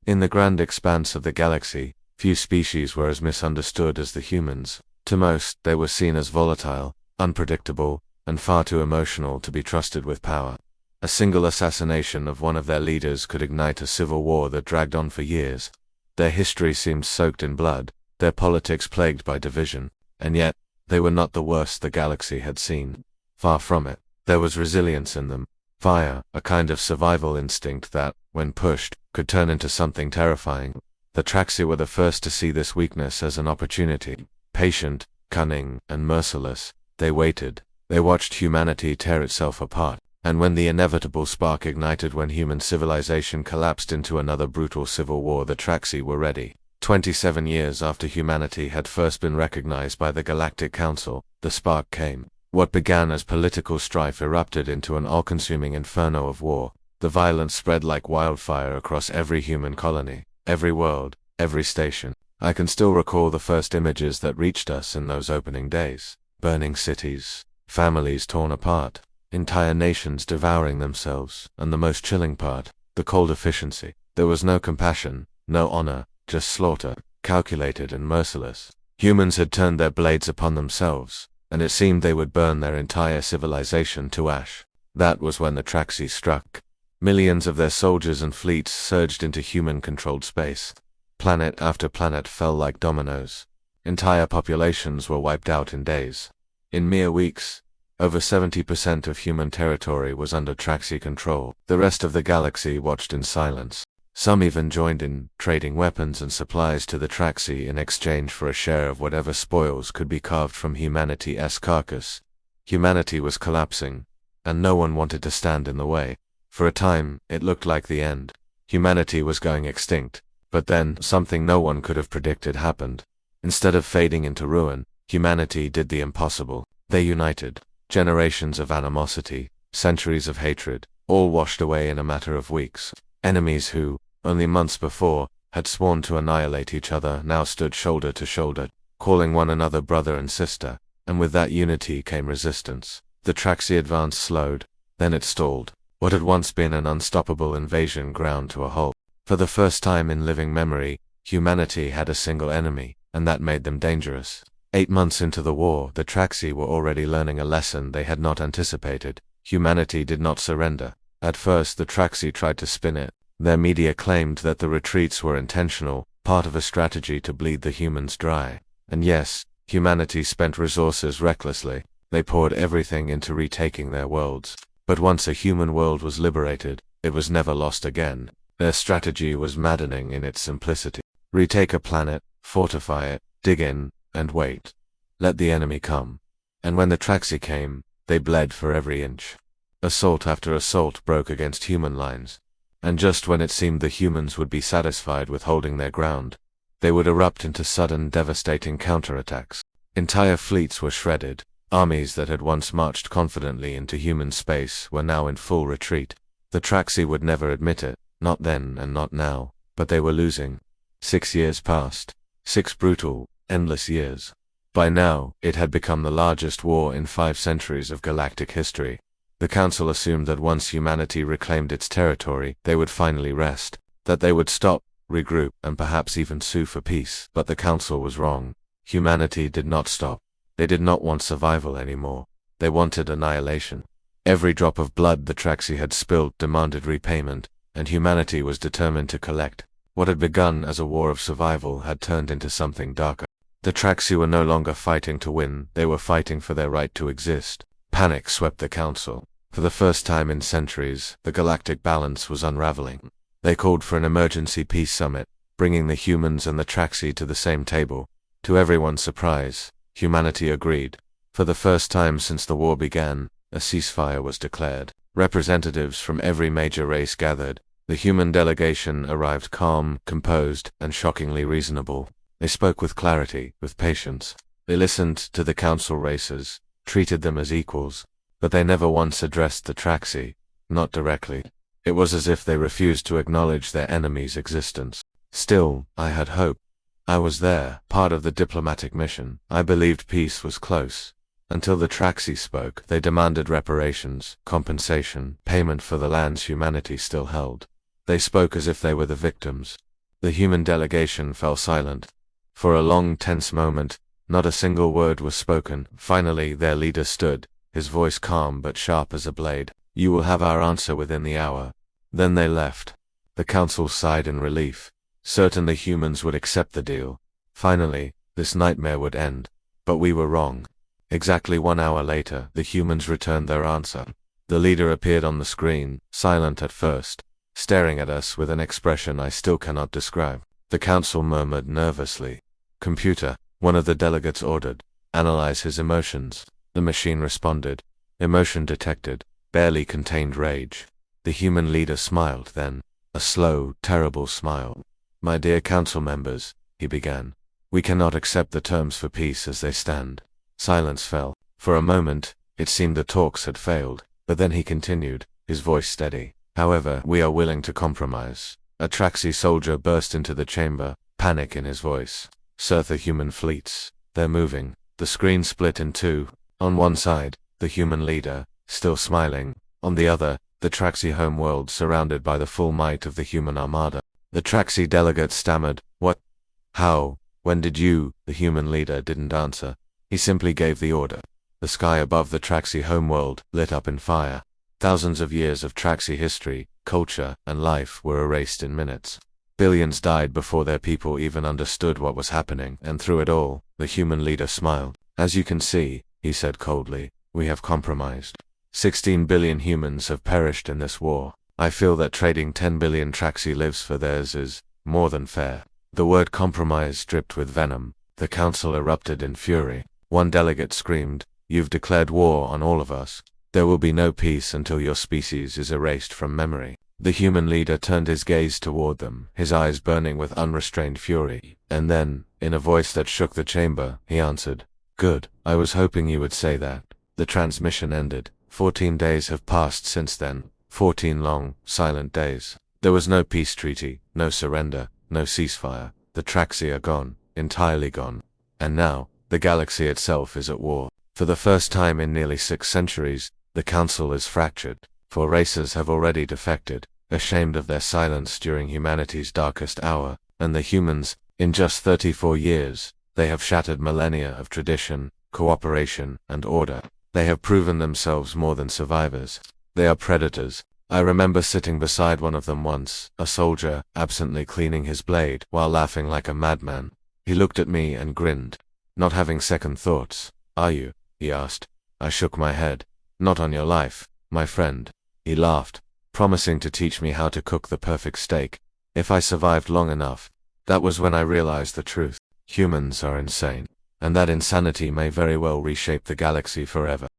In the grand expanse of the galaxy, few species were as misunderstood as the humans. To most, they were seen as volatile, unpredictable, and far too emotional to be trusted with power. A single assassination of one of their leaders could ignite a civil war that dragged on for years. Their history seemed soaked in blood, their politics plagued by division, and yet, they were not the worst the galaxy had seen. Far from it. There was resilience in them. Fire, a kind of survival instinct that, when pushed, could turn into something terrifying. The Traxi were the first to see this weakness as an opportunity. Patient, cunning, and merciless, they waited. They watched humanity tear itself apart. And when the inevitable spark ignited, when human civilization collapsed into another brutal civil war, the Traxi were ready. 27 years after humanity had first been recognized by the Galactic Council, the spark came. What began as political strife erupted into an all-consuming inferno of war. The violence spread like wildfire across every human colony, every world, every station. I can still recall the first images that reached us in those opening days. Burning cities, families torn apart, entire nations devouring themselves, and the most chilling part, the cold efficiency. There was no compassion, no honor, just slaughter, calculated and merciless. Humans had turned their blades upon themselves, and it seemed they would burn their entire civilization to ash. That was when the Traxi struck. Millions of their soldiers and fleets surged into human-controlled space. Planet after planet fell like dominoes. Entire populations were wiped out in days. In mere weeks, over 70% of human territory was under Traxi control. The rest of the galaxy watched in silence. Some even joined in, trading weapons and supplies to the Traxi in exchange for a share of whatever spoils could be carved from humanity's carcass. Humanity was collapsing, and no one wanted to stand in the way. For a time, it looked like the end. Humanity was going extinct. But then, something no one could have predicted happened. Instead of fading into ruin, humanity did the impossible. They united. Generations of animosity, centuries of hatred, all washed away in a matter of weeks. Enemies who, only months before, had sworn to annihilate each other now stood shoulder to shoulder, calling one another brother and sister, and with that unity came resistance. The Traxi advance slowed, then it stalled. What had once been an unstoppable invasion ground to a halt. For the first time in living memory, humanity had a single enemy, and that made them dangerous. 8 months into the war, the Traxi were already learning a lesson they had not anticipated. Humanity did not surrender. At first, the Traxi tried to spin it. Their media claimed that the retreats were intentional, part of a strategy to bleed the humans dry. And yes, humanity spent resources recklessly. They poured everything into retaking their worlds. But once a human world was liberated, it was never lost again. Their strategy was maddening in its simplicity. Retake a planet, fortify it, dig in, and wait. Let the enemy come. And when the Traxi came, they bled for every inch. Assault after assault broke against human lines. And just when it seemed the humans would be satisfied with holding their ground, they would erupt into sudden, devastating counterattacks. Entire fleets were shredded. Armies that had once marched confidently into human space were now in full retreat. The Traxi would never admit it, not then and not now, but they were losing. 6 years passed. 6 brutal, endless years. By now, it had become the largest war in 5 centuries of galactic history. The Council assumed that once humanity reclaimed its territory, they would finally rest, that they would stop, regroup, and perhaps even sue for peace. But the Council was wrong. Humanity did not stop. They did not want survival anymore. They wanted annihilation. Every drop of blood the Traxi had spilled demanded repayment, and humanity was determined to collect. What had begun as a war of survival had turned into something darker. The Traxi were no longer fighting to win, they were fighting for their right to exist. Panic swept the Council. For the first time in centuries, the galactic balance was unraveling. They called for an emergency peace summit, bringing the humans and the Traxi to the same table. To everyone's surprise, humanity agreed. For the first time since the war began, a ceasefire was declared. Representatives from every major race gathered. The human delegation arrived calm, composed, and shockingly reasonable. They spoke with clarity, with patience. They listened to the Council races, treated them as equals. But they never once addressed the Traxi, not directly. It was as if they refused to acknowledge their enemy's existence. Still, I had hope. I was there, part of the diplomatic mission. I believed peace was close. Until the Traxi spoke, they demanded reparations, compensation, payment for the lands humanity still held. They spoke as if they were the victims, The human delegation fell silent. For a long, tense moment, not a single word was spoken. Finally, their leader stood, his voice calm but sharp as a blade. "You will have our answer within the hour." Then they left. The council sighed in relief. Certain the humans would accept the deal. Finally, this nightmare would end. But we were wrong. Exactly 1 hour later, the humans returned their answer. The leader appeared on the screen, silent at first, staring at us with an expression I still cannot describe. The council murmured nervously. "Computer," one of the delegates ordered, "analyze his emotions." The machine responded. Emotion detected. Barely contained rage. The human leader smiled then. A slow, terrible smile. "My dear council members," he began, "we cannot accept the terms for peace as they stand." Silence fell. For a moment, it seemed the talks had failed, but then he continued, his voice steady. "However, we are willing to compromise." A Traxi soldier burst into the chamber, panic in his voice. "Sir, the human fleets. They're moving." The screen split in two. On one side, the human leader, still smiling. On the other, the Traxi homeworld surrounded by the full might of the human armada. The Traxi delegate stammered, "What? How? When did you?" The human leader didn't answer. He simply gave the order. The sky above the Traxi homeworld lit up in fire. Thousands of years of Traxi history, culture, and life were erased in minutes. Billions died before their people even understood what was happening, and through it all, the human leader smiled. "As you can see," he said coldly, "we have compromised. 16 billion humans have perished in this war. I feel that trading 10 billion Traxi lives for theirs is more than fair." The word compromise dripped with venom. The council erupted in fury. One delegate screamed, "You've declared war on all of us. There will be no peace until your species is erased from memory." The human leader turned his gaze toward them, his eyes burning with unrestrained fury. And then, in a voice that shook the chamber, he answered, "Good, I was hoping you would say that." The transmission ended. 14 days have passed since then. 14 long, silent days. There was no peace treaty, no surrender, no ceasefire. The Traxi are gone, entirely gone. And now, the galaxy itself is at war. For the first time in nearly 6 centuries, the council is fractured. 4 races have already defected, ashamed of their silence during humanity's darkest hour, and the humans, in just 34 years, they have shattered millennia of tradition, cooperation, and order. They have proven themselves more than survivors. They are predators. I remember sitting beside one of them once, a soldier, absently cleaning his blade, while laughing like a madman. He looked at me and grinned. "Not having second thoughts, are you?" he asked. I shook my head. "Not on your life, my friend." He laughed, promising to teach me how to cook the perfect steak, if I survived long enough. That was when I realized the truth. Humans are insane, and that insanity may very well reshape the galaxy forever.